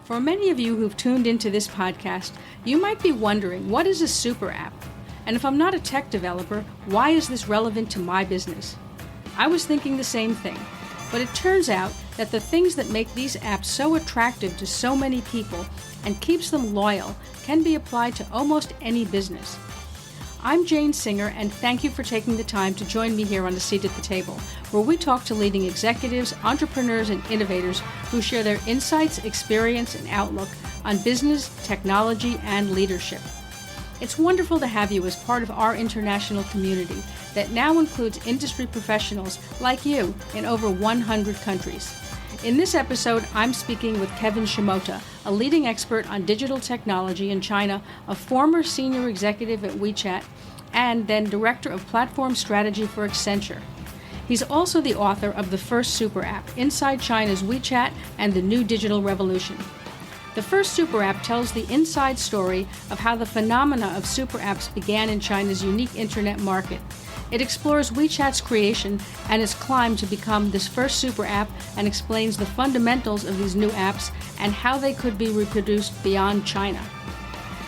For many of you who've tuned into this podcast, you might be wondering, what is a super app? And if I'm not a tech developer, why is this relevant to my business? I was thinking the same thing, but it turns out that the things that make these apps so attractive to so many people and keeps them loyal can be applied to almost any business. I'm Jane Singer, and thank you for taking the time to join me here on A Seat at the Table, where we talk to leading executives, entrepreneurs, and innovators who share their insights, experience, and outlook on business, technology, and leadership. It's wonderful to have you as part of our international community that now includes industry professionals like you in over 100 countries. In this episode, I'm speaking with Kevin Shimota, a leading expert on digital technology in China, a former senior executive at WeChat, and then director of platform strategy for Accenture. He's also the author of the First Superapp, Inside China's WeChat and the New Digital Revolution. The First Superapp tells the inside story of how the phenomena of super apps began in China's unique internet market. It explores WeChat's creation and its climb to become this first super app, and explains the fundamentals of these new apps and how they could be reproduced beyond China.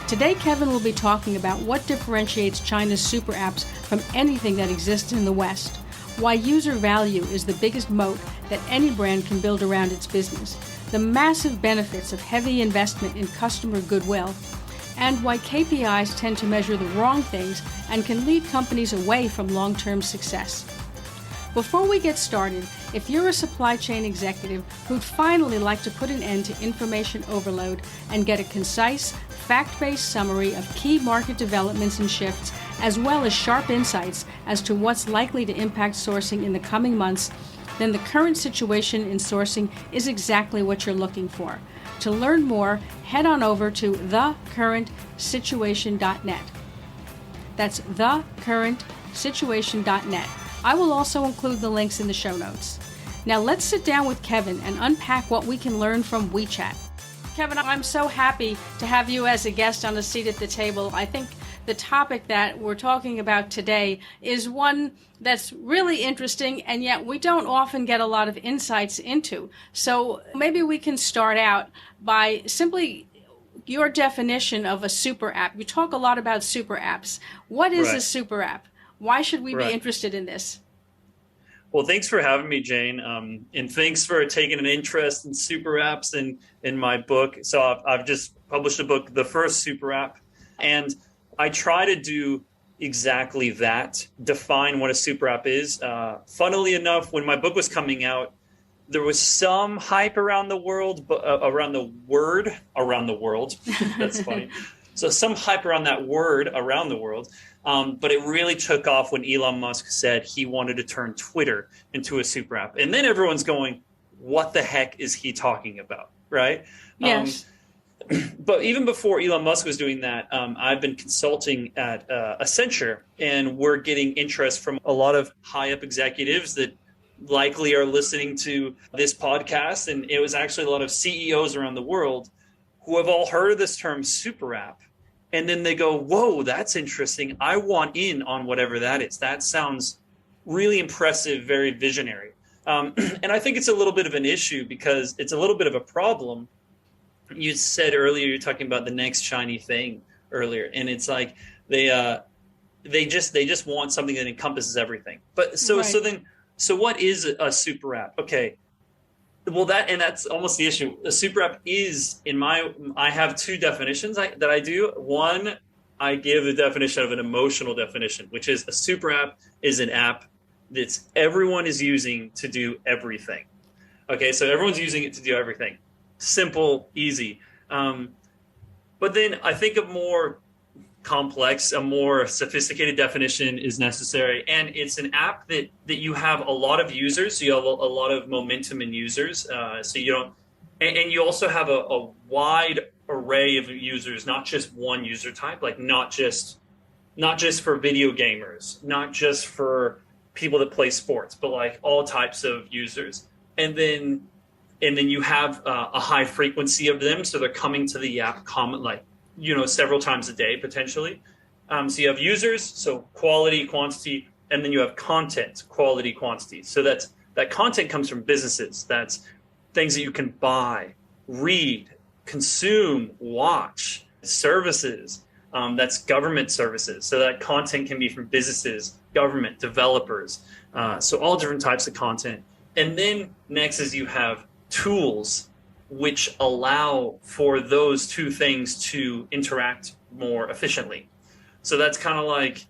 Today, Kevin will be talking about what differentiates China's super apps from anything that exists in the West, why user value is the biggest moat that any brand can build around its business, the massive benefits of heavy investment in customer goodwill, and why KPIs tend to measure the wrong things and can lead companies away from long-term success. Before we get started, if you're a supply chain executive who'd finally like to put an end to information overload and get a concise, fact-based summary of key market developments and shifts, as well as sharp insights as to what's likely to impact sourcing in the coming months, then the current situation in sourcing is exactly what you're looking for. To learn more, head on over to thecurrentsituation.net. That's thecurrentsituation.net. I will also include the links in the show notes. Now let's sit down with Kevin and unpack what we can learn from WeChat. Kevin, I'm so happy to have you as a guest on A Seat at the Table. I think the topic that we're talking about today is one that's really interesting, and yet we don't often get a lot of insights into. So maybe we can start out by simply your definition of a super app. You talk a lot about super apps. What is a super app? Why should we be interested in this? Well, thanks for having me, Jane. And thanks for taking an interest in super apps and in my book. So I've just published a book, The First Superapp, and I try to do exactly that, define what a super app is. Funnily enough, when my book was coming out, there was some hype around the world, around the world. That's funny. So some hype around that word around the world. But it really took off when Elon Musk said he wanted to turn Twitter into a super app. And then everyone's going, what the heck is he talking about? Right? Yes. But even before Elon Musk was doing that, I've been consulting at Accenture, and we're getting interest from a lot of high-up executives that likely are listening to this podcast. And it was actually a lot of CEOs around the world who have all heard of this term super app. And then they go, whoa, that's interesting. I want in on whatever that is. That sounds really impressive, very visionary. And I think it's a little bit of an issue because it's a little bit of a problem. You said earlier, you're talking about the next shiny thing earlier, and it's like they just want something that encompasses everything. But so what is a super app? Okay, well that's almost the issue. A super app is I have two definitions that I do. One, I give the definition of an emotional definition, which is a super app is an app that everyone is using to do everything. Okay, so everyone's using it to do everything. Simple, easy. But then I think a more complex, a more sophisticated definition is necessary. And it's an app that you have a lot of users. So you have a lot of momentum in users. So you don't, and you also have a wide array of users, not just one user type, like not just for video gamers, not just for people that play sports, but like all types of users. And then you have a high frequency of them, so they're coming to the app several times a day potentially. So you have users, so quality, quantity, and then you have content, quality, quantity. So that content comes from businesses. That's things that you can buy, read, consume, watch services. That's government services. So that content can be from businesses, government, developers. So all different types of content. And then next is you have tools which allow for those two things to interact more efficiently. So that's kind of like,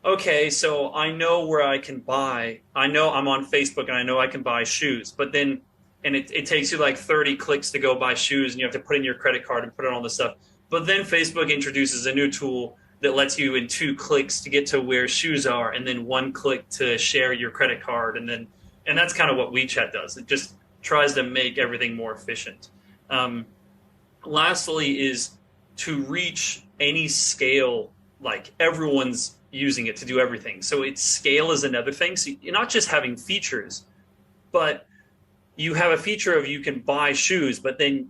okay, so I know where I can buy. I know I'm on Facebook and I know I can buy shoes, but then, and it takes you like 30 clicks to go buy shoes and you have to put in your credit card and put in all this stuff. But then Facebook introduces a new tool that lets you in 2 clicks to get to where shoes are and then 1 click to share your credit card. And that's kind of what WeChat does. It just tries to make everything more efficient. Lastly is to reach any scale, like everyone's using it to do everything. So its scale is another thing. So you're not just having features, but you have a feature of you can buy shoes, but then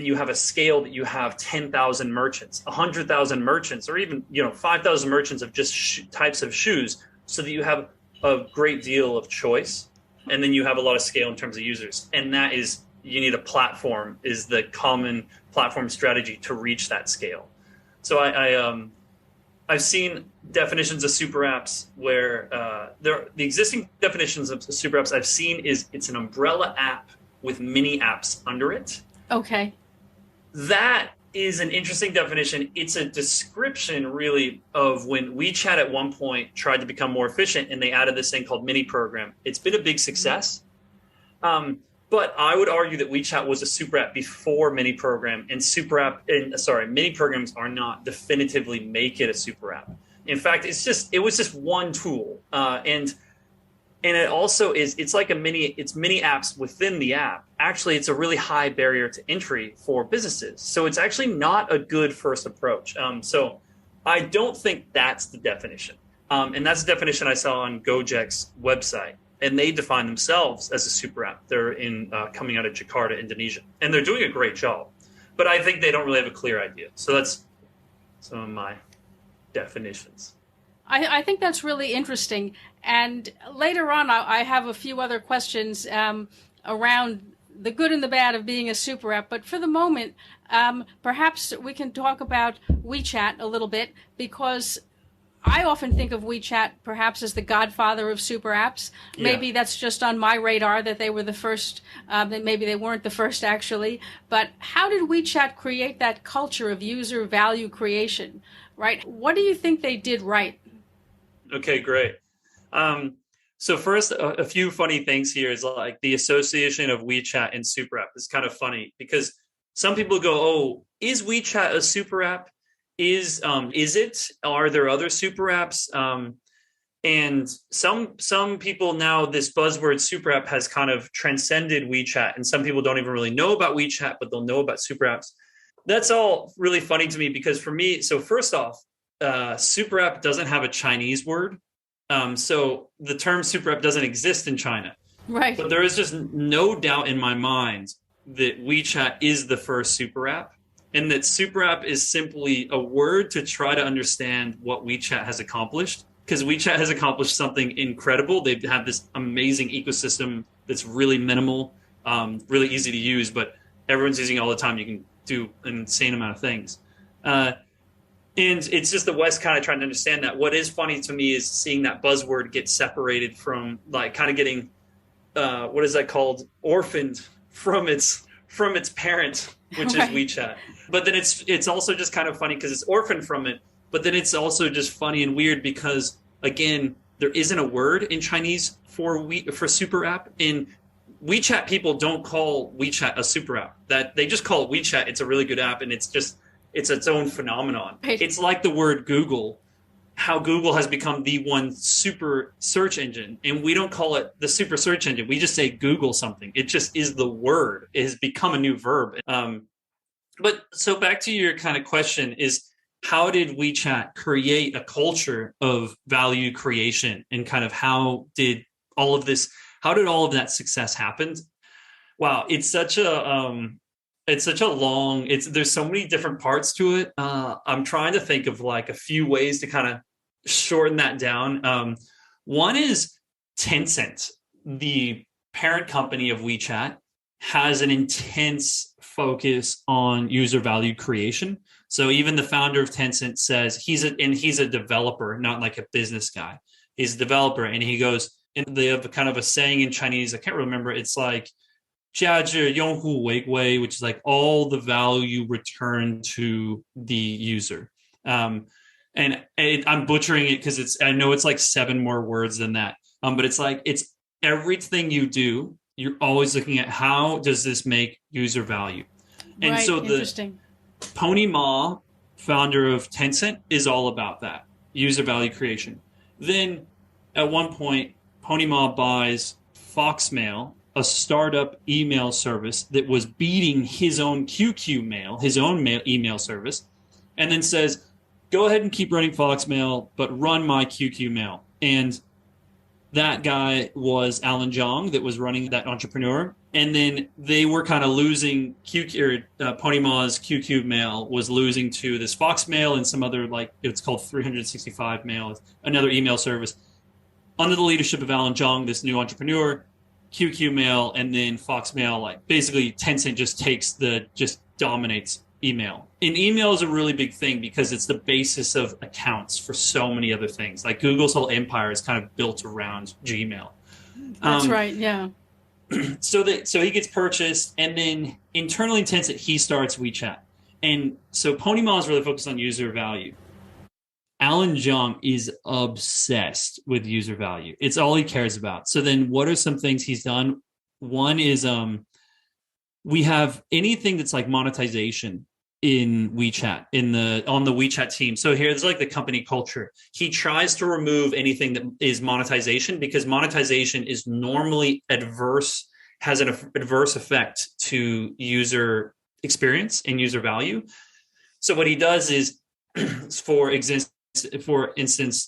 you have a scale that you have 10,000 merchants, 100,000 merchants, or even 5,000 merchants of just types of shoes, so that you have a great deal of choice, and then you have a lot of scale in terms of users. And that is, you need a platform, is the common platform strategy to reach that scale. So I've seen definitions of super apps where the existing definitions of super apps I've seen is it's an umbrella app with mini apps under it. Okay. That is an interesting definition. It's a description really of when WeChat at one point tried to become more efficient and they added this thing called mini program. It's been a big success. But I would argue that WeChat was a super app before mini program, and mini programs are not definitively make it a super app. In fact, it was just one tool. And it also it's like it's mini apps within the app. Actually, it's a really high barrier to entry for businesses. So it's actually not a good first approach. So I don't think that's the definition. And that's the definition I saw on Gojek's website. And they define themselves as a super app. They're coming out of Jakarta, Indonesia. And they're doing a great job. But I think they don't really have a clear idea. So that's some of my definitions. I think that's really interesting. And later on, I have a few other questions around the good and the bad of being a super app. But for the moment, perhaps we can talk about WeChat a little bit, because I often think of WeChat perhaps as the godfather of super apps. Yeah. Maybe that's just on my radar that they were the first, that maybe they weren't the first actually. But how did WeChat create that culture of user value creation, right? What do you think they did right? Okay, great. So first, a few funny things here is like the association of WeChat and super app is kind of funny, because some people go, oh, is WeChat a super app? Is it? Are there other super apps? And some people now, this buzzword super app has kind of transcended WeChat, and some people don't even really know about WeChat, but they'll know about super apps. That's all really funny to me, because for me, so first off, super app doesn't have a Chinese word. So the term super app doesn't exist in China. Right. But there is just no doubt in my mind that WeChat is the first super app. And that super app is simply a word to try to understand what WeChat has accomplished, because WeChat has accomplished something incredible. They have this amazing ecosystem that's really minimal, really easy to use, but everyone's using it all the time. You can do an insane amount of things. And it's just the West kind of trying to understand that. What is funny to me is seeing that buzzword get separated from, like, kind of getting, what is that called? Orphaned from its parent, which right. is WeChat. But then it's also just kind of funny because it's orphaned from it. But then it's also just funny and weird because, again, there isn't a word in Chinese for super app. In WeChat, people don't call WeChat a super app. That they just call it WeChat. It's a really good app, and it's its own phenomenon. Right. It's like the word Google, how Google has become the one super search engine, and we don't call it the super search engine. We just say Google something. It just is the word. It has become a new verb. But so back to your kind of question is, how did WeChat create a culture of value creation, and kind of how did all of that success happen? Wow, there's so many different parts to it. I'm trying to think of like a few ways to kind of shorten that down. One is Tencent, the parent company of WeChat, has an intense focus on user value creation. So even the founder of Tencent says he's a developer, not like a business guy. He's a developer, and he goes, and they have kind of a saying in Chinese, I can't remember. It's like 价值用户回归, which is like all the value returned to the user. I'm butchering it because I know it's like 7 more words than that. But it's like, it's everything you do, you're always looking at how does this make user value. And right, so the Pony Ma, founder of Tencent, is all about that, user value creation. Then at one point, Pony Ma buys Foxmail, a startup email service that was beating his own QQ Mail, his own email service, and then says, go ahead and keep running Foxmail, but run my QQ Mail. And that guy was Alan Zhang that was running that entrepreneur. And then they were kind of losing Pony Ma's QQ Mail was losing to this Foxmail and some other, like, it's called 365 Mail, another email service. Under the leadership of Alan Zhang, this new entrepreneur, QQ Mail and then Foxmail, like basically Tencent just dominates email. And email is a really big thing because it's the basis of accounts for so many other things. Like Google's whole empire is kind of built around Gmail. That's right, yeah. So he gets purchased, and then internally in Tencent, he starts WeChat. And so Pony Ma is really focused on user value. Alan Zhang is obsessed with user value. It's all he cares about. So then what are some things he's done? One is we have anything that's like monetization in WeChat, on the WeChat team. So here's like the company culture. He tries to remove anything that is monetization because monetization is normally has an adverse effect to user experience and user value. So what he does is, for instance,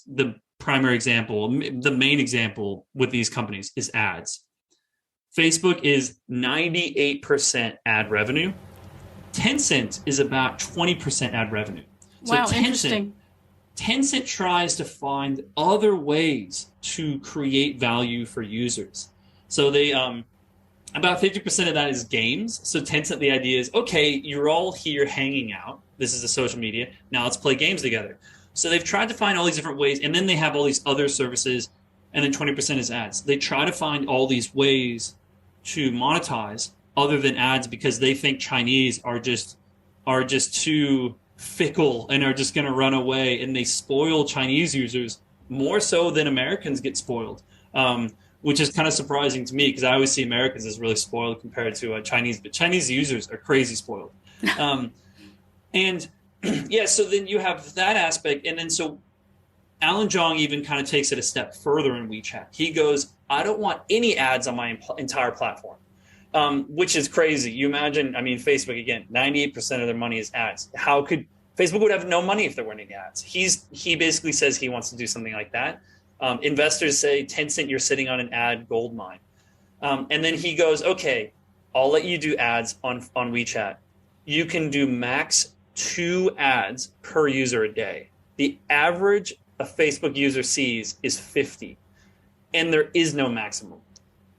the primary example, the main example with these companies is ads. Facebook is 98% ad revenue. Tencent is about 20% ad revenue. So wow, interesting. Tencent tries to find other ways to create value for users. So they about 50% of that is games. So Tencent, the idea is, okay, you're all here hanging out. This is the social media. Now let's play games together. So they've tried to find all these different ways, and then they have all these other services, and then 20% is ads. They try to find all these ways to monetize other than ads because they think Chinese are just too fickle and are just going to run away, and they spoil Chinese users more so than Americans get spoiled, which is kind of surprising to me because I always see Americans as really spoiled compared to Chinese, but Chinese users are crazy spoiled. And yeah, so then you have that aspect. And then so Alan Zhang even kind of takes it a step further in WeChat. He goes, I don't want any ads on my entire platform, which is crazy. You imagine, I mean, Facebook, again, 98% of their money is ads. How could Facebook would have no money if there weren't any ads? He basically says he wants to do something like that. Investors say, Tencent, you're sitting on an ad gold mine. And then he goes, okay, I'll let you do ads on WeChat. You can do max 2 ads per user a day. The average a Facebook user sees is 50, and there is no maximum.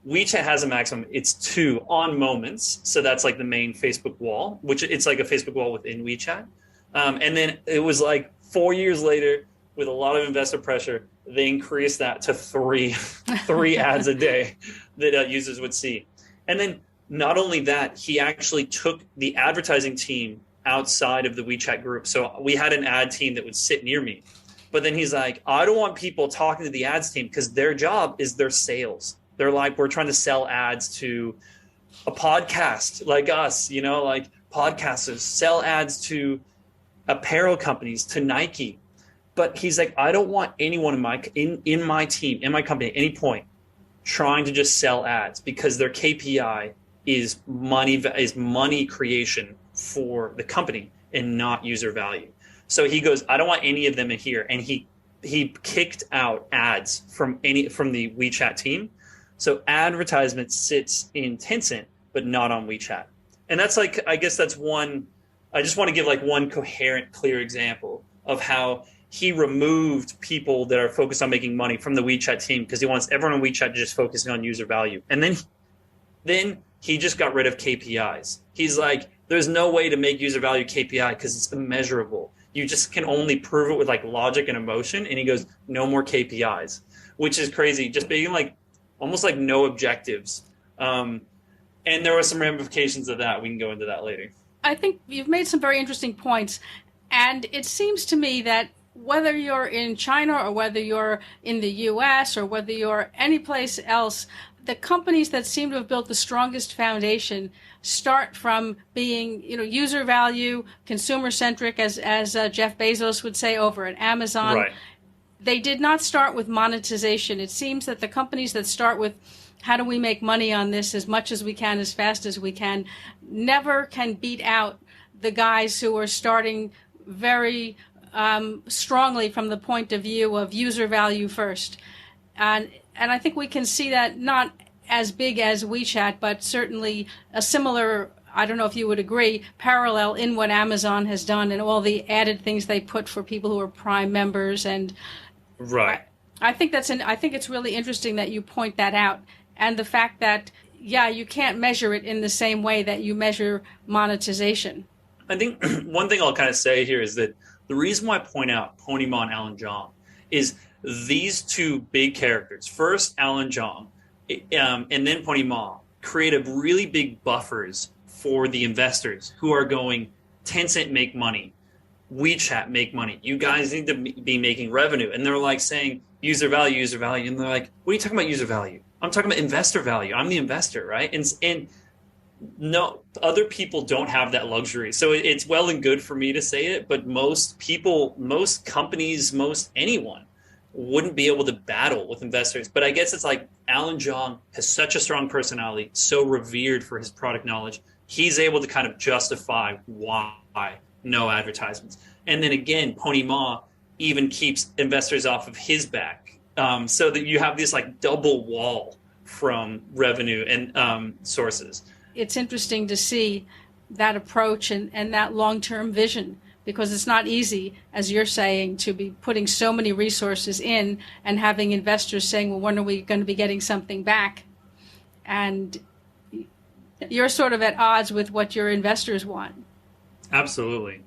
WeChat has a maximum. It's 2 on Moments. So that's like the main Facebook wall, which it's like a Facebook wall within WeChat. And then it was like 4 years later, with a lot of investor pressure, they increased that to 3 ads a day that users would see. And then not only that, he actually took the advertising team outside of the WeChat group. So we had an ad team that would sit near me. But then he's like, I don't want people talking to the ads team because their job is their sales. They're like, we're trying to sell ads to a podcast like us, like podcasters, sell ads to apparel companies, to Nike. But he's like, I don't want anyone in my team, in my company at any point trying to just sell ads because their KPI is money creation for the company and not user value. So he goes, I don't want any of them in here. And he kicked out ads from the WeChat team. So advertisement sits in Tencent, but not on WeChat. And that's like, I guess that's one, I just want to give like one coherent, clear example of how he removed people that are focused on making money from the WeChat team because he wants everyone on WeChat just focusing on user value. And then he just got rid of KPIs. He's like, there's no way to make user value KPI because it's immeasurable. You just can only prove it with like logic and emotion. And he goes, no more KPIs, which is crazy. Just being like almost like no objectives. And there were some ramifications of that. We can go into that later. I think you've made some very interesting points. And it seems to me that whether you're in China or whether you're in the US or whether you're any place else, the companies that seem to have built the strongest foundation start from being, user value, consumer centric, as Jeff Bezos would say over at Amazon. Right. They did not start with monetization. It seems that the companies that start with how do we make money on this as much as we can, as fast as we can, never can beat out the guys who are starting very strongly from the point of view of user value first. And I think we can see that not as big as WeChat, but certainly a similar, I don't know if you would agree, parallel in what Amazon has done and all the added things they put for people who are Prime members. And right. I think it's really interesting that you point that out. And the fact that, you can't measure it in the same way that you measure monetization. I think one thing I'll kind of say here is that the reason why I point out Pony Ma and Alan Zhang is these two big characters, first Alan Zhang and then Pony Ma, create really big buffers for the investors who are going, Tencent make money, WeChat make money. You guys need to be making revenue. And they're like saying user value. And they're like, what are you talking about user value? I'm talking about investor value. I'm the investor, right? And no, other people don't have that luxury. So it's well and good for me to say it, but most people, most companies, most anyone wouldn't be able to battle with investors. But I guess it's like Alan Zhang has such a strong personality, so revered for his product knowledge. He's able to kind of justify why no advertisements. And then again, Pony Ma even keeps investors off of his back. So that you have this like double wall from revenue and sources. It's interesting to see that approach and that long-term vision, because it's not easy, as you're saying, to be putting so many resources in and having investors saying, well, when are we going to be getting something back? And you're sort of at odds with what your investors want. Absolutely.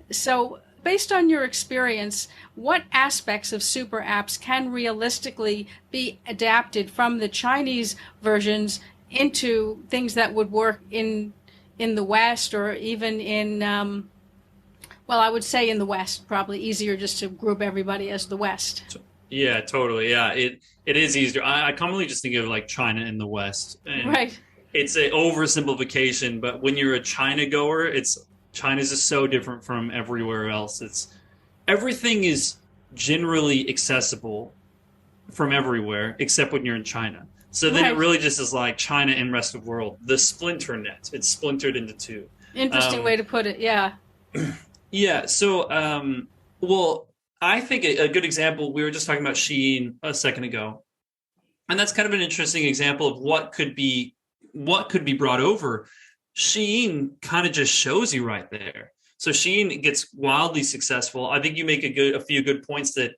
So based on your experience, what aspects of SuperApps can realistically be adapted from the Chinese versions into things that would work in the West, or even in, I would say in the West, probably easier just to group everybody as the West. Yeah, totally. Yeah, it is easier. I commonly just think of like China and the West. And right. It's an oversimplification, but when you're a China goer, China's just so different from everywhere else. Everything is generally accessible from everywhere except when you're in China. So then It really just is like China and rest of the world, the splinter net. It's splintered into two. Interesting way to put it, yeah. Yeah, so, I think a good example, we were just talking about Shein a second ago, and that's kind of an interesting example of what could be brought over. Shein kind of just shows you right there. So Shein gets wildly successful. I think you make a few good points that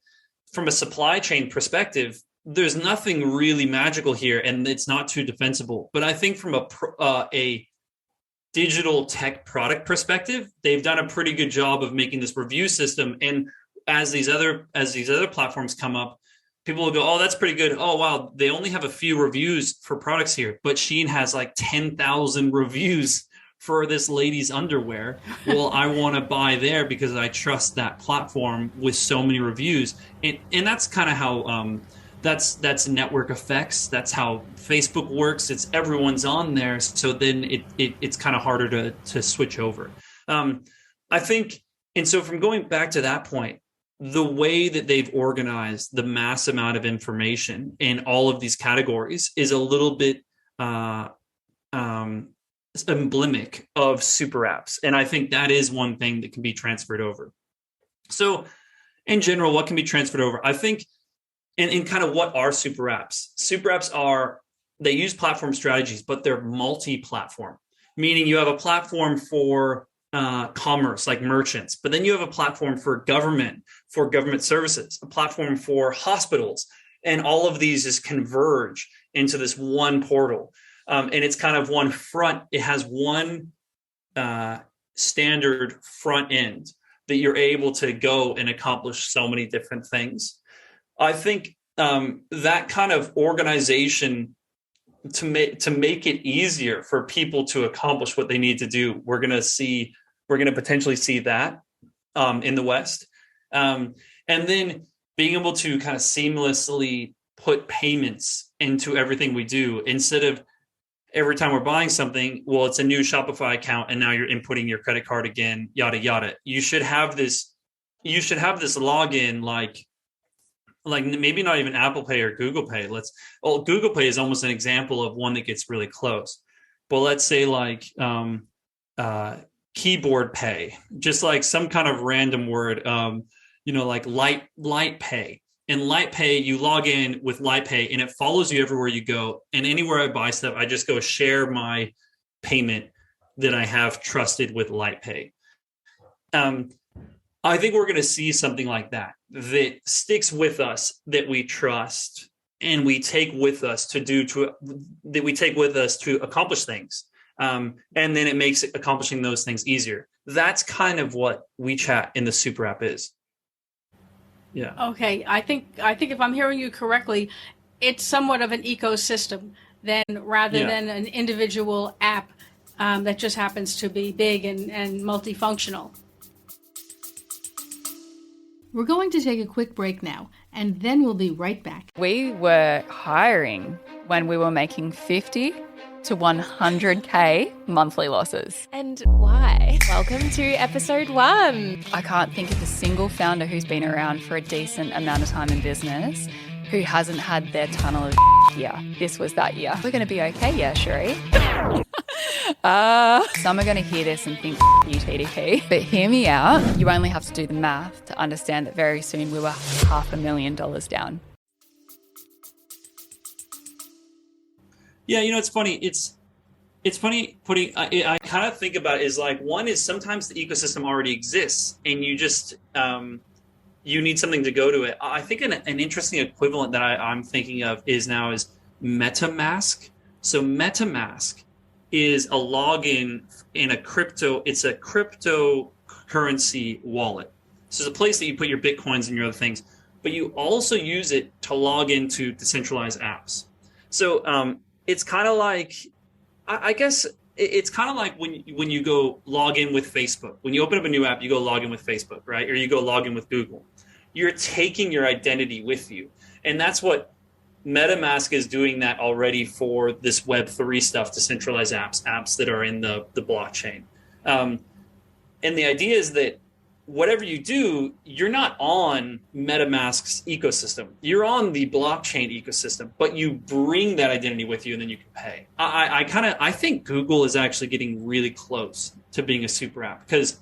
from a supply chain perspective, there's nothing really magical here, and it's not too defensible. But I think from a digital tech product perspective, they've done a pretty good job of making this review system. And as these other platforms come up, people will go, oh, that's pretty good. Oh, wow, they only have a few reviews for products here, but Shein has like 10,000 reviews for this lady's underwear. Well, I want to buy there because I trust that platform with so many reviews. And that's kind of how that's network effects. That's how Facebook works. It's everyone's on there. So then it's kind of harder to switch over. I think, and so from going back to that point, the way that they've organized the mass amount of information in all of these categories is a little bit emblematic of SuperApps. And I think that is one thing that can be transferred over. So in general, what can be transferred over? I think, and kind of what are SuperApps? SuperApps they use platform strategies, but they're multi-platform, meaning you have a platform for commerce, like merchants, but then you have a platform for government services, a platform for hospitals, and all of these is converge into this one portal. And it's kind of one front. It has one standard front end that you're able to go and accomplish so many different things. I think that kind of organization to make it easier for people to accomplish what they need to do, we're going to potentially see that in the West. And then being able to kind of seamlessly put payments into everything we do, instead of every time we're buying something, well, it's a new Shopify account and now you're inputting your credit card again, yada, yada. You should have this login, like maybe not even Apple Pay or Google Pay. Google Pay is almost an example of one that gets really close. But let's say like keyboard pay, just like some kind of random word, like light pay. In Light Pay, you log in with Light Pay and it follows you everywhere you go. And anywhere I buy stuff, I just go share my payment that I have trusted with Light Pay. I think we're going to see something like that sticks with us, that we trust and we take with us to accomplish things. And then it makes accomplishing those things easier. That's kind of what WeChat in the super app is. Yeah. Okay. I think if I'm hearing you correctly, it's somewhat of an ecosystem rather than an individual app that just happens to be big and multifunctional. We're going to take a quick break now, and then we'll be right back. We were hiring when we were making 50 to 100K monthly losses. And why? Welcome to episode 1. I can't think of a single founder who's been around for a decent amount of time in business who hasn't had their tunnel of year. This was that year. We're going to be okay, yeah, Sheree. Some are going to hear this and think, you TDP. But hear me out. You only have to do the math to understand that very soon we were $500,000 down. Yeah, it's funny. It's funny putting. I kind of think about it as like, one is sometimes the ecosystem already exists, and you just you need something to go to it. I think an interesting equivalent that I'm thinking of is MetaMask. So MetaMask is a login in a crypto. It's a cryptocurrency wallet. So it's a place that you put your Bitcoins and your other things, but you also use it to log into decentralized apps. So it's kind of like, I guess it's kind of like when you go log in with Facebook. When you open up a new app, you go log in with Facebook, right? Or you go log in with Google. You're taking your identity with you. And that's what MetaMask is doing, that already for this Web3 stuff, decentralized apps that are in the blockchain. And the idea is that whatever you do, you're not on MetaMask's ecosystem. You're on the blockchain ecosystem, but you bring that identity with you and then you can pay. I think Google is actually getting really close to being a super app, because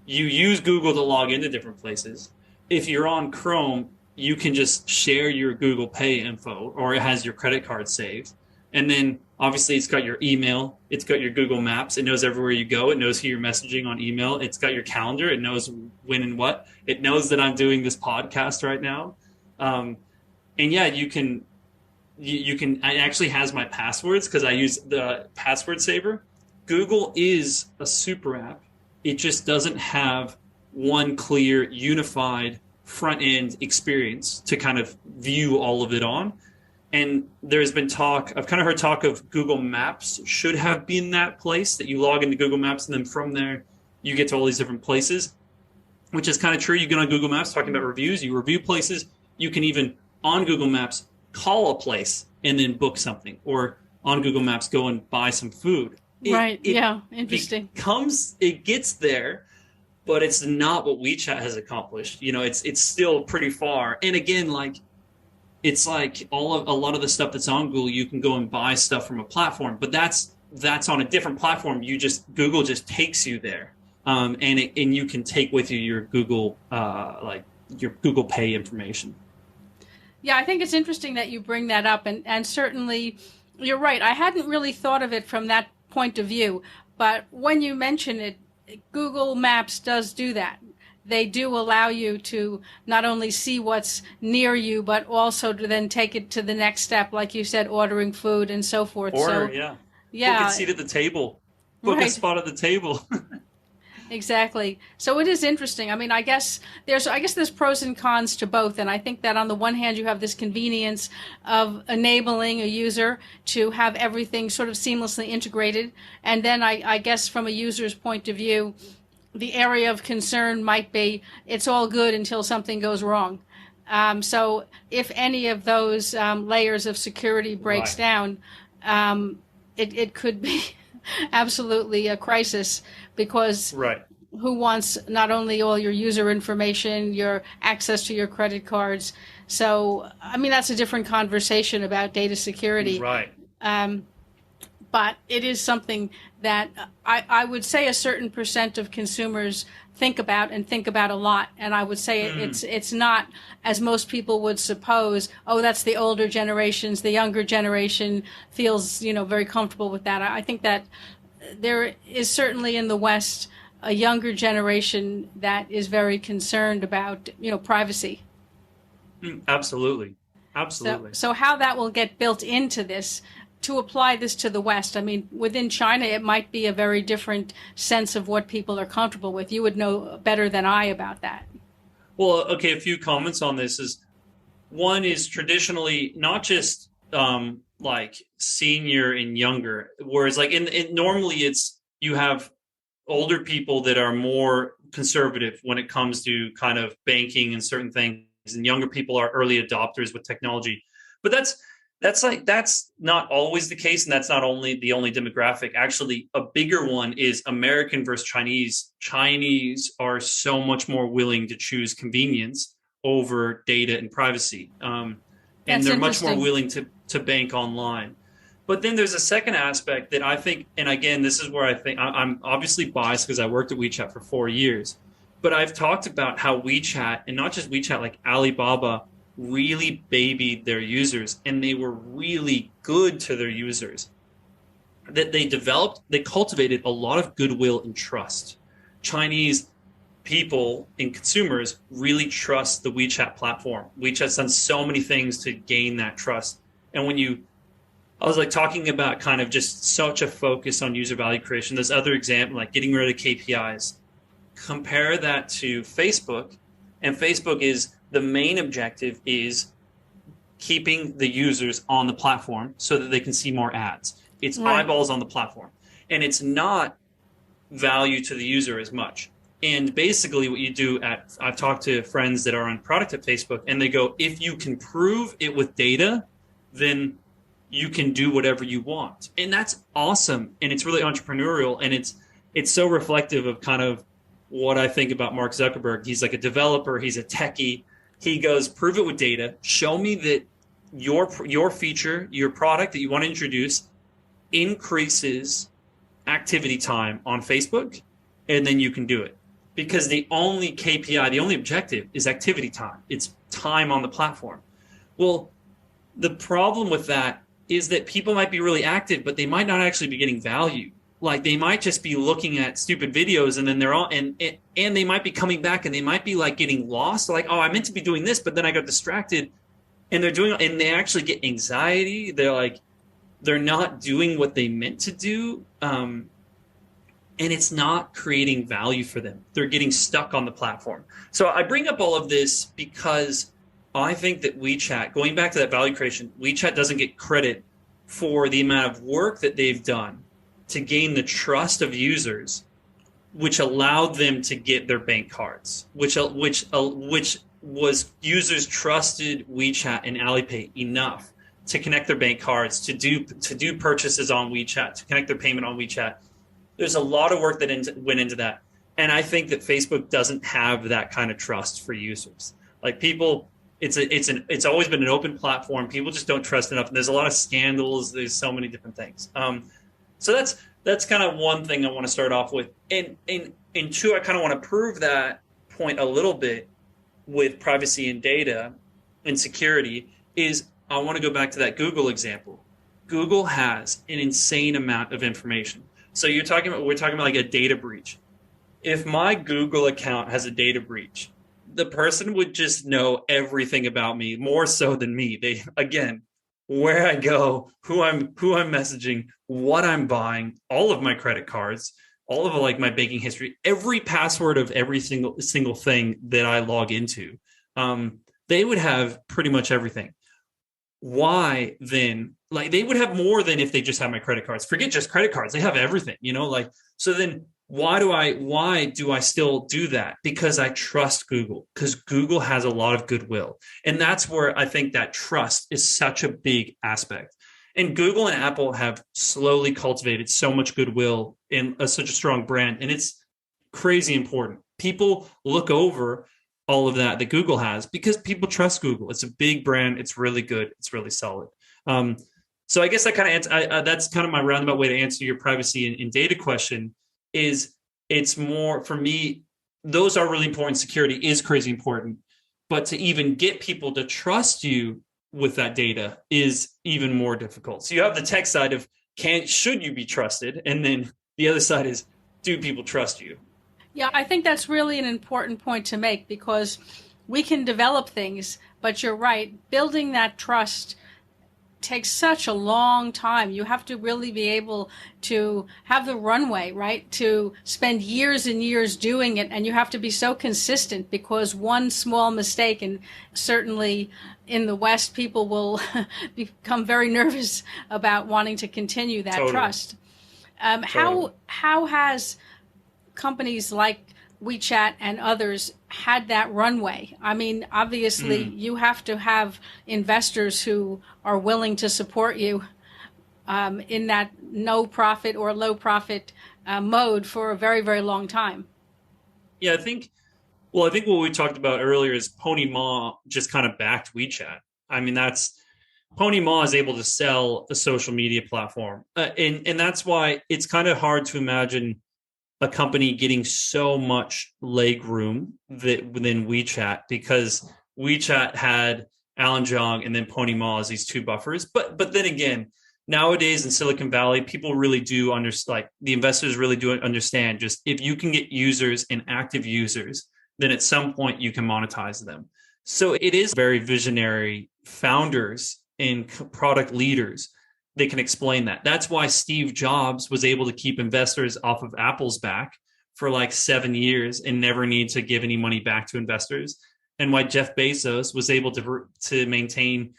you use Google to log into different places. If you're on Chrome, you can just share your Google Pay info, or it has your credit card saved. And then obviously it's got your email, it's got your Google Maps, it knows everywhere you go, it knows who you're messaging on email, it's got your calendar, it knows when and what, it knows that I'm doing this podcast right now. And yeah, it actually has my passwords because I use the password saver. Google is a super app. It just doesn't have one clear, unified front end experience to kind of view all of it on. And there's been talk, I've kind of heard talk of Google Maps should have been that place that you log into Google Maps and then from there you get to all these different places, which is kind of true. You get on Google Maps talking about reviews, you review places. You can even on Google Maps call a place and then book something, or on Google Maps go and buy some food. Interesting. It gets there, but it's not what WeChat has accomplished. It's still pretty far. And again, it's like a lot of the stuff that's on Google, you can go and buy stuff from a platform, but that's on a different platform. Google just takes you there, and you can take with you your Google your Google Pay information. Yeah, I think it's interesting that you bring that up, and certainly you're right. I hadn't really thought of it from that point of view, but when you mention it, Google Maps does do that. they do allow you to not only see what's near you, but also to then take it to the next step, like you said, ordering food and so forth. Order, So, yeah. yeah, Book a seat at the table. Book a right. spot at the table. Exactly. So it is interesting. I mean, I guess there's pros and cons to both, and I think that on the one hand you have this convenience of enabling a user to have everything sort of seamlessly integrated, and then I guess from a user's point of view, the area of concern might be it's all good until something goes wrong. So if any of those layers of security breaks Right. down, it could be absolutely a crisis, because Right. who wants not only all your user information, your access to your credit cards? So, I mean, that's a different conversation about data security. Right. But it is something that I would say a certain percent of consumers think about a lot. And I would say it's not, as most people would suppose, oh, that's the older generations. The younger generation feels, very comfortable with that. I think that there is certainly in the West a younger generation that is very concerned about, privacy. Absolutely. Absolutely. So how that will get built into this, to apply this to the West, I mean, within China, it might be a very different sense of what people are comfortable with. You would know better than I about that. Well, okay, a few comments on this is, one is traditionally not just like senior and younger, whereas like normally it's you have older people that are more conservative when it comes to kind of banking and certain things, and younger people are early adopters with technology. But that's not always the case, and that's not only the only demographic. Actually, a bigger one is American versus Chinese. Chinese are so much more willing to choose convenience over data and privacy, and they're much more willing to bank online. But then there's a second aspect that I think, and again, this is where I think I'm obviously biased because I worked at WeChat for 4 years, but I've talked about how WeChat, and not just WeChat, like Alibaba, really babied their users, and they were really good to their users. That they cultivated a lot of goodwill and trust. Chinese people and consumers really trust the WeChat platform. WeChat's done so many things to gain that trust. And I was like talking about kind of just such a focus on user value creation. There's other examples like getting rid of KPIs. Compare that to Facebook, and Facebook is the main objective is keeping the users on the platform so that they can see more ads. It's eyeballs on the platform, and it's not value to the user as much. And basically what you do I've talked to friends that are on product at Facebook, and they go, if you can prove it with data, then you can do whatever you want. And that's awesome. And it's really entrepreneurial. And it's so reflective of kind of what I think about Mark Zuckerberg. He's like a developer. He's a techie. He goes, prove it with data. Show me that your feature, your product that you want to introduce increases activity time on Facebook, and then you can do it. Because the only KPI, the only objective is activity time. It's time on the platform. Well, the problem with that is that people might be really active, but they might not actually be getting value. Like they might just be looking at stupid videos, and then they're all, and they might be coming back, and they might be like getting lost. Like, oh, I meant to be doing this, but then I got distracted, and and they actually get anxiety. They're not doing what they meant to do. And it's not creating value for them. They're getting stuck on the platform. So I bring up all of this because I think that WeChat, going back to that value creation, WeChat doesn't get credit for the amount of work that they've done to gain the trust of users, which allowed them to get their bank cards, which was users trusted WeChat and Alipay enough to connect their bank cards, to do purchases on WeChat, to connect their payment on WeChat. There's a lot of work that went into that. And I think that Facebook doesn't have that kind of trust for users. Like people, it's always been an open platform. People just don't trust enough. And there's a lot of scandals. There's so many different things. So that's kind of one thing I want to start off with. And two, I kind of want to prove that point a little bit with privacy and data and security is I want to go back to that Google example. Google has an insane amount of information. So we're talking about like a data breach. if my Google account has a data breach, the person would just know everything about me, more so than me. They, again, where I go, who I'm messaging, what I'm buying, all of my credit cards, all of like my banking history, every password of every single thing that I log into. They would have pretty much everything. Why then? Like they would have more than if they just have my credit cards. Forget just credit cards; they have everything. Like so. Then why do I still do that? Because I trust Google, because Google has a lot of goodwill. And that's where I think that trust is such a big aspect. And Google and Apple have slowly cultivated so much goodwill in such a strong brand. And it's crazy important. People look over all of that Google has because people trust Google. It's a big brand. It's really good. It's really solid. So I guess that kind of that's kind of my roundabout way to answer your privacy and data question. Is it's more for me, those are really important. Security is crazy important, but to even get people to trust you with that data is even more difficult. So you have the tech side of should you be trusted? And then the other side is, do people trust you? Yeah, I think that's really an important point to make, because we can develop things, but you're right, building that trust takes such a long time. You have to really be able to have the runway, right, to spend years and years doing it, and you have to be so consistent, because one small mistake, and certainly in the West, people will become very nervous about wanting to continue that Totally. Trust. Totally. How has companies like WeChat and others had that runway? I mean, obviously, you have to have investors who are willing to support you in that no profit or low profit mode for a very, very long time. Yeah, I think what we talked about earlier is Pony Ma just kind of backed WeChat. I mean, Pony Ma is able to sell a social media platform. And that's why it's kind of hard to imagine a company getting so much leg room within WeChat, because WeChat had Alan Zhang and then Pony Ma as these two buffers. But then again, nowadays in Silicon Valley, people really do understand, like the investors really do understand, just if you can get users and active users, then at some point you can monetize them. So it is very visionary founders and product leaders. They can explain that. That's why Steve Jobs was able to keep investors off of Apple's back for like 7 years and never need to give any money back to investors. And why Jeff Bezos was able to maintain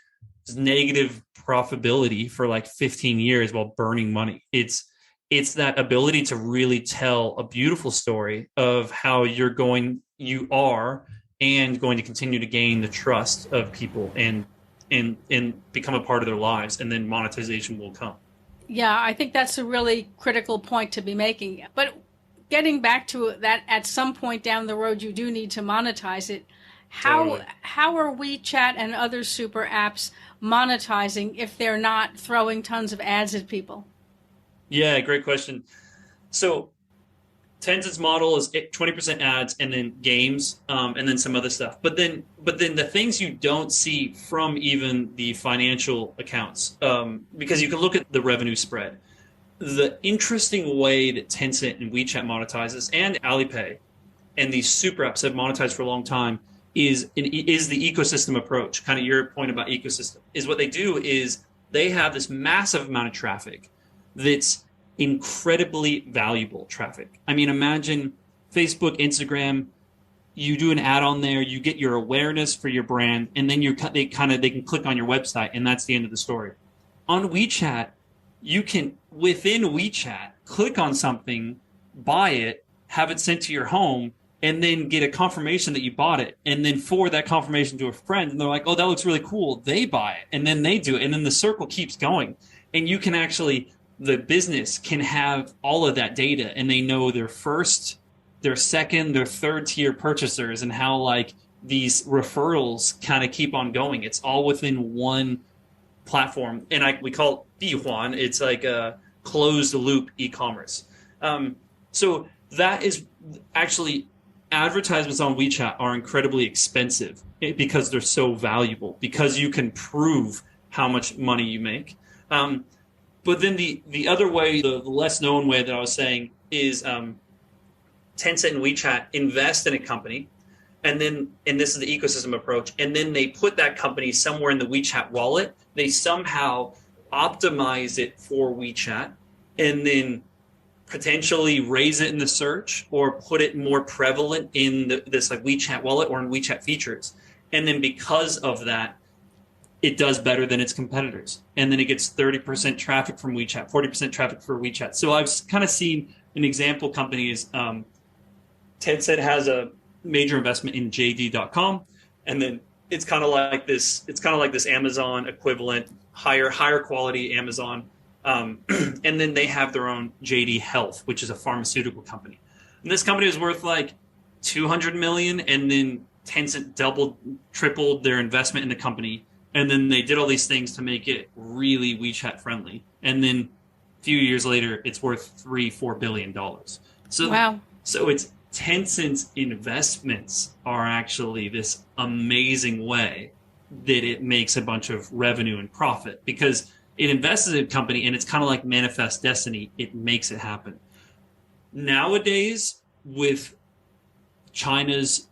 negative profitability for like 15 years while burning money. It's that ability to really tell a beautiful story of how you are and going to continue to gain the trust of people and become a part of their lives, and then monetization will come. Yeah, I think that's a really critical point to be making. But getting back to that, at some point down the road, you do need to monetize it. Totally. How are WeChat and other super apps monetizing if they're not throwing tons of ads at people? Yeah, great question. So Tencent's model is 20% ads and then games, and then some other stuff. But then the things you don't see from even the financial accounts, because you can look at the revenue spread. The interesting way that Tencent and WeChat monetizes, and Alipay and these super apps have monetized for a long time, is the ecosystem approach. Kind of your point about ecosystem is what they do is they have this massive amount of traffic that's incredibly valuable traffic. I mean, imagine Facebook, Instagram, you do an ad on there, you get your awareness for your brand, and then they can click on your website, and that's the end of the story. On WeChat, you can, within WeChat, click on something, buy it, have it sent to your home, and then get a confirmation that you bought it, and then forward that confirmation to a friend, and they're like, oh, that looks really cool. They buy it, and then they do it, and then the circle keeps going. And you can actually, the business can have all of that data, and they know their first, their second, their third tier purchasers, and how like these referrals kind of keep on going. It's all within one platform, and we call it Bihuan. It's like a closed loop e-commerce. So that is actually, advertisements on WeChat are incredibly expensive because they're so valuable, because you can prove how much money you make. But then the other way, the less known way that I was saying is Tencent and WeChat invest in a company, and this is the ecosystem approach, and then they put that company somewhere in the WeChat wallet. They somehow optimize it for WeChat, and then potentially raise it in the search or put it more prevalent in this like WeChat wallet or in WeChat features. And then because of that, it does better than its competitors. And then it gets 30% traffic from WeChat, 40% traffic for WeChat. So I've kind of seen an example company is Tencent has a major investment in JD.com. And then it's kind of like this Amazon equivalent, higher quality Amazon. And then they have their own JD Health, which is a pharmaceutical company. And this company was worth like 200 million. And then Tencent tripled their investment in the company. And then they did all these things to make it really WeChat friendly. And then a few years later, it's worth $3-4 billion. So, wow. So it's Tencent's investments are actually this amazing way that it makes a bunch of revenue and profit, because it invests in a company and it's kind of like manifest destiny. It makes it happen. Nowadays, with China's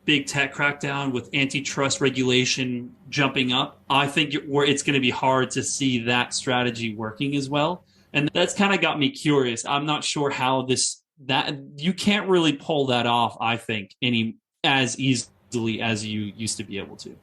big tech crackdown, with antitrust regulation jumping up, I think it's going to be hard to see that strategy working as well. And that's kind of got me curious. I'm not sure how that you can't really pull that off, I think, as easily as you used to be able to.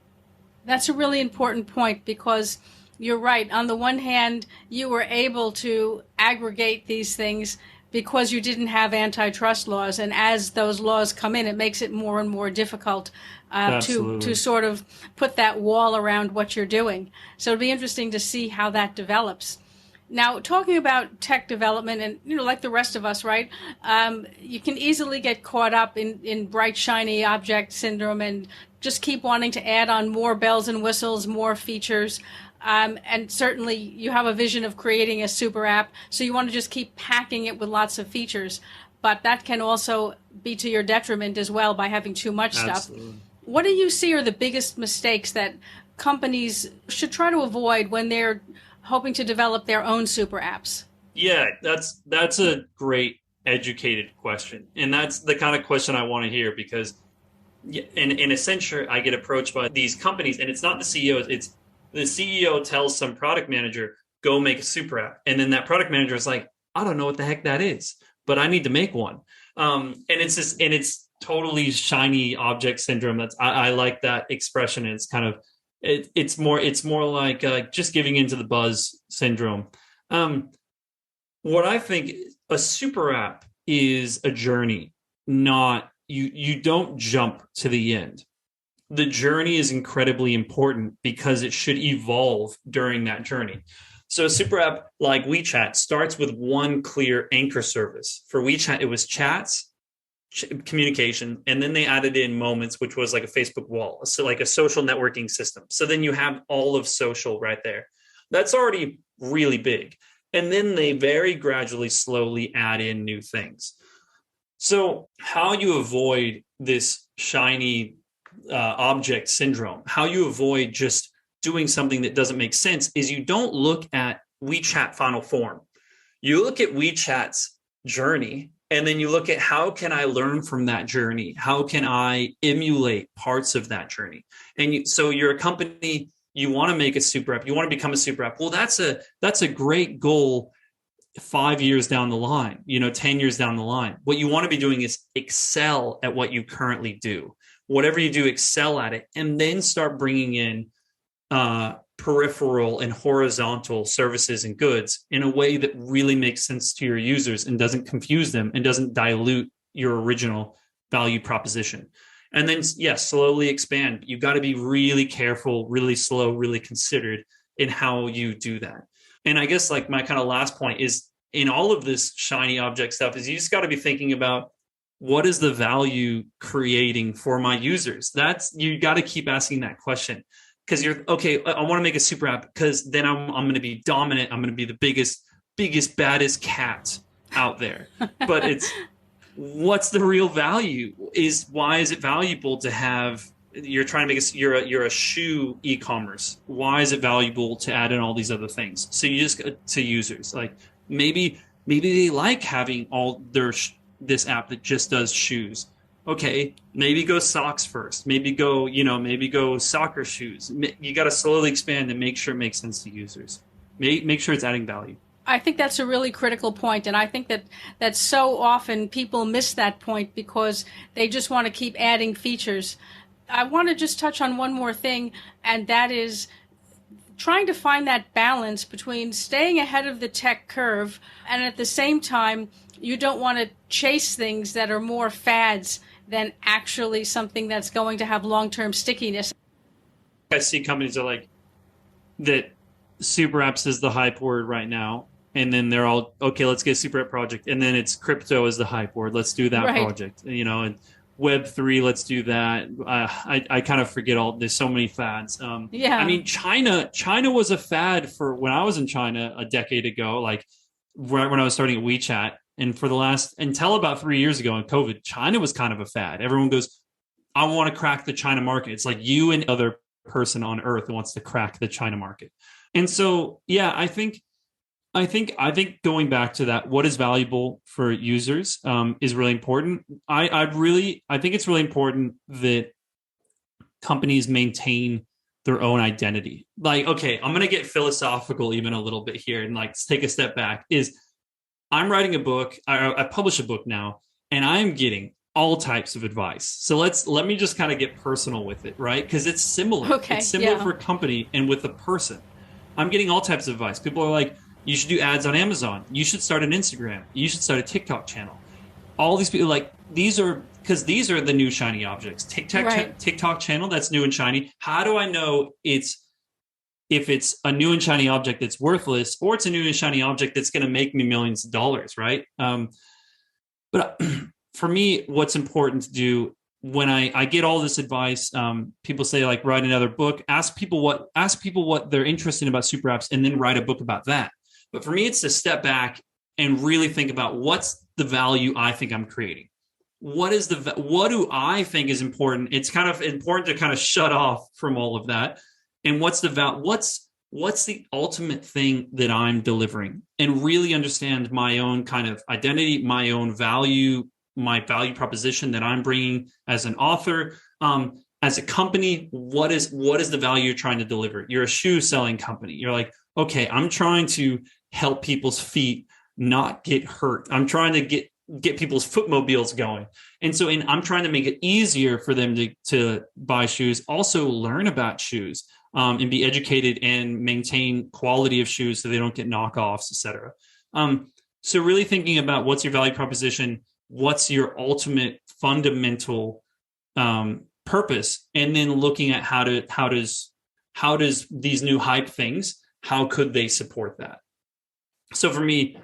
That's a really important point, because you're right. On the one hand, you were able to aggregate these things because you didn't have antitrust laws. And as those laws come in, it makes it more and more difficult to sort of put that wall around what you're doing. So it'll be interesting to see how that develops. Now, talking about tech development, and like the rest of us, right? You can easily get caught up in bright, shiny object syndrome and just keep wanting to add on more bells and whistles, more features. And certainly you have a vision of creating a super app, so you want to just keep packing it with lots of features. But that can also be to your detriment as well by having too much stuff. What do you see are the biggest mistakes that companies should try to avoid when they're hoping to develop their own super apps? Yeah, that's a great educated question. And that's the kind of question I want to hear, because in Accenture, I get approached by these companies, and it's not the CEOs, it's the CEO tells some product manager, go make a super app. And then that product manager is like, I don't know what the heck that is, but I need to make one. And it's totally shiny object syndrome. I like that expression. It's kind of, it's more like just giving into the buzz syndrome. What I think a super app is a journey, not you don't jump to the end. The journey is incredibly important because it should evolve during that journey. So a super app like WeChat starts with one clear anchor service. For WeChat, it was chats, communication, and then they added in moments, which was like a Facebook wall, so like a social networking system. So then you have all of social right there. That's already really big. And then they very gradually, slowly add in new things. So how you avoid this shiny object syndrome, how you avoid just doing something that doesn't make sense, is you don't look at WeChat final form. You look at WeChat's journey, and then you look at how can I learn from that journey? How can I emulate parts of that journey? And so you're a company, you want to make a super app, you want to become a super app. Well, that's a great goal 5 years down the line, 10 years down the line. What you want to be doing is excel at what you currently do. Whatever you do, excel at it, and then start bringing in peripheral and horizontal services and goods in a way that really makes sense to your users and doesn't confuse them and doesn't dilute your original value proposition. And then, yes, slowly expand. You've got to be really careful, really slow, really considered in how you do that. And I guess like my kind of last point is, in all of this shiny object stuff, is you just got to be thinking about, what is the value creating for my users? You got to keep asking that question, because you're okay. I want to make a super app because then I'm going to be dominant. I'm going to be the biggest, baddest cat out there. But it's what's the real value? Why is it valuable to have? You're trying to make you're a shoe e-commerce. Why is it valuable to add in all these other things? So you just to users, like maybe they like having all their this app that just does shoes. Okay, maybe go socks first. Maybe go soccer shoes. You got to slowly expand and make sure it makes sense to users. Make sure it's adding value. I think that's a really critical point, and I think that so often people miss that point because they just want to keep adding features. I want to just touch on one more thing, and that is trying to find that balance between staying ahead of the tech curve and at the same time you don't want to chase things that are more fads than actually something that's going to have long-term stickiness. I see companies are like that SuperApps is the hype word right now. And then they're all, okay, let's get a SuperApp project. And then it's crypto is the hype word. Let's do that project. And Web3, let's do that. I kind of forget there's so many fads. I mean, China was a fad for when I was in China a decade ago, like right when I was starting at WeChat. And until about 3 years ago in COVID, China was kind of a fad. Everyone goes, I want to crack the China market. It's like you and other person on earth who wants to crack the China market. And so, yeah, I think going back to that, what is valuable for users is really important. I think it's really important that companies maintain their own identity. Like, okay, I'm going to get philosophical even a little bit here and like take a step back. I'm writing a book. I publish a book now, and I'm getting all types of advice. So let me just kind of get personal with it, right? Because it's similar. Okay, it's similar for a company and with a person. I'm getting all types of advice. People are like, you should do ads on Amazon. You should start an Instagram. You should start a TikTok channel. All these people these are the new shiny objects. TikTok channel, that's new and shiny. How do I know if it's a new and shiny object that's worthless or it's a new and shiny object that's going to make me millions of dollars, right? But for me, what's important to do when I get all this advice, people say like write another book, ask people what they're interested in about SuperApps and then write a book about that. But for me, it's to step back and really think about what's the value I think I'm creating. What do I think is important? It's kind of important to kind of shut off from all of that. And what's the ultimate thing that I'm delivering and really understand my own kind of identity, my own value, my value proposition that I'm bringing as an author, as a company. What is the value you're trying to deliver? You're a shoe selling company. You're like, okay, I'm trying to help people's feet not get hurt. I'm trying to get people's footmobiles going. And I'm trying to make it easier for them to buy shoes, also learn about shoes, and be educated and maintain quality of shoes so they don't get knockoffs, et cetera. So really thinking about what's your value proposition, what's your ultimate fundamental purpose, and then looking at how does these new hype things, how could they support that? So for me,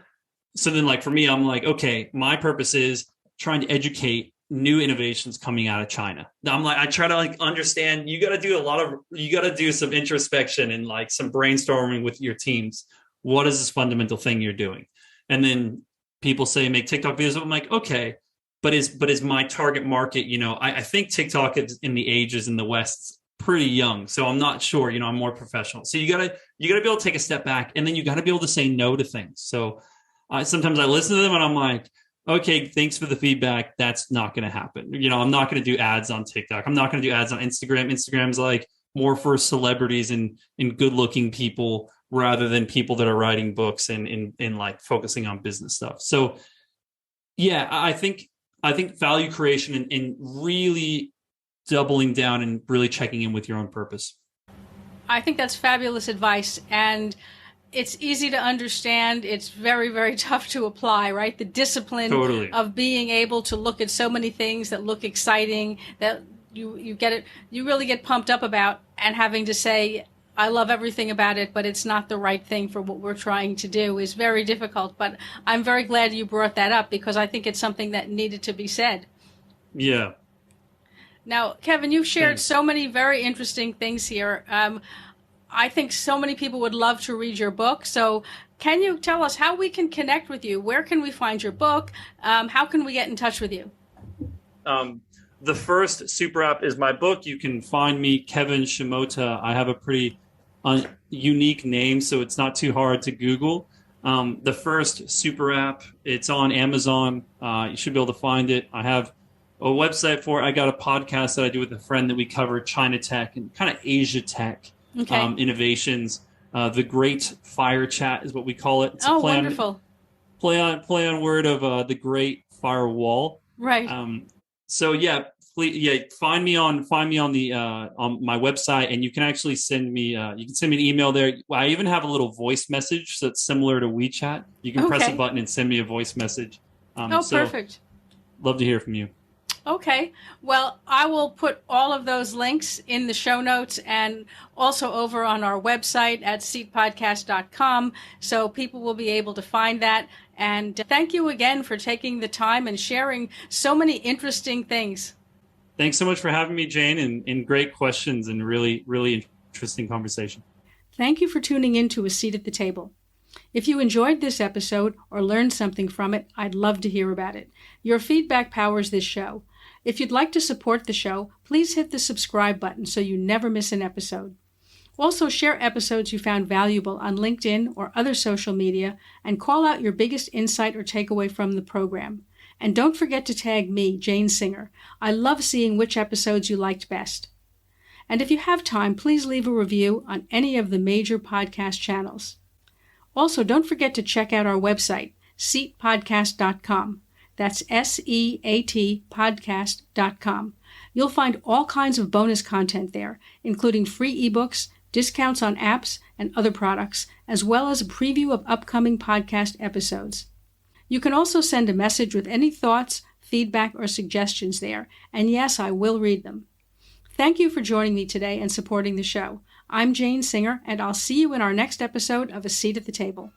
I'm like, okay, my purpose is trying to educate new innovations coming out of China. I try to understand, you got to do some introspection and like some brainstorming with your teams. What is this fundamental thing you're doing? And then people say, make TikTok videos. I'm like, okay, but is my target market, I think TikTok in the ages in the West pretty young. So I'm not sure, I'm more professional. So you gotta be able to take a step back, and then you gotta be able to say no to things. So sometimes I listen to them and I'm like, okay, thanks for the feedback. That's not going to happen. I'm not going to do ads on TikTok. I'm not going to do ads on Instagram. Instagram's like more for celebrities and good looking people rather than people that are writing books and like focusing on business stuff. So yeah, I think value creation and really doubling down and really checking in with your own purpose. I think that's fabulous advice, and it's easy to understand. It's very, very tough to apply, right? The discipline of being able to look at so many things that look exciting, that you really get pumped up about, and having to say, I love everything about it, but it's not the right thing for what we're trying to do is very difficult. But I'm very glad you brought that up because I think it's something that needed to be said. Yeah. Now, Kevin, you've shared so many very interesting things here. I think so many people would love to read your book. So can you tell us how we can connect with you? Where can we find your book? How can we get in touch with you? The First Superapp is my book. You can find me, Kevin Shimota. I have a pretty unique name, so it's not too hard to Google. The First Superapp. It's on Amazon. You should be able to find it. I have a website for it. I got a podcast that I do with a friend that we cover China tech and kind of Asia tech innovations. The Great Fire Chat is what we call it. It's a wonderful. Play on word of the Great Firewall. Right. So yeah, please, find me on the on my website, and you can actually send me you can send me an email there. I even have a little voice message that's similar to WeChat. You can press a button and send me a voice message. Perfect. Love to hear from you. Okay. Well, I will put all of those links in the show notes and also over on our website at seatpodcast.com, so people will be able to find that. And thank you again for taking the time and sharing so many interesting things. Thanks so much for having me, Jane, and great questions and really, really interesting conversation. Thank you for tuning in to A Seat at the Table. If you enjoyed this episode or learned something from it, I'd love to hear about it. Your feedback powers this show. If you'd like to support the show, please hit the subscribe button so you never miss an episode. Also, share episodes you found valuable on LinkedIn or other social media and call out your biggest insight or takeaway from the program. And don't forget to tag me, Jane Singer. I love seeing which episodes you liked best. And if you have time, please leave a review on any of the major podcast channels. Also, don't forget to check out our website, seatpodcast.com. That's SEAT podcast.com. You'll find all kinds of bonus content there, including free ebooks, discounts on apps and other products, as well as a preview of upcoming podcast episodes. You can also send a message with any thoughts, feedback, or suggestions there, and yes, I will read them. Thank you for joining me today and supporting the show. I'm Jane Singer, and I'll see you in our next episode of A Seat at the Table.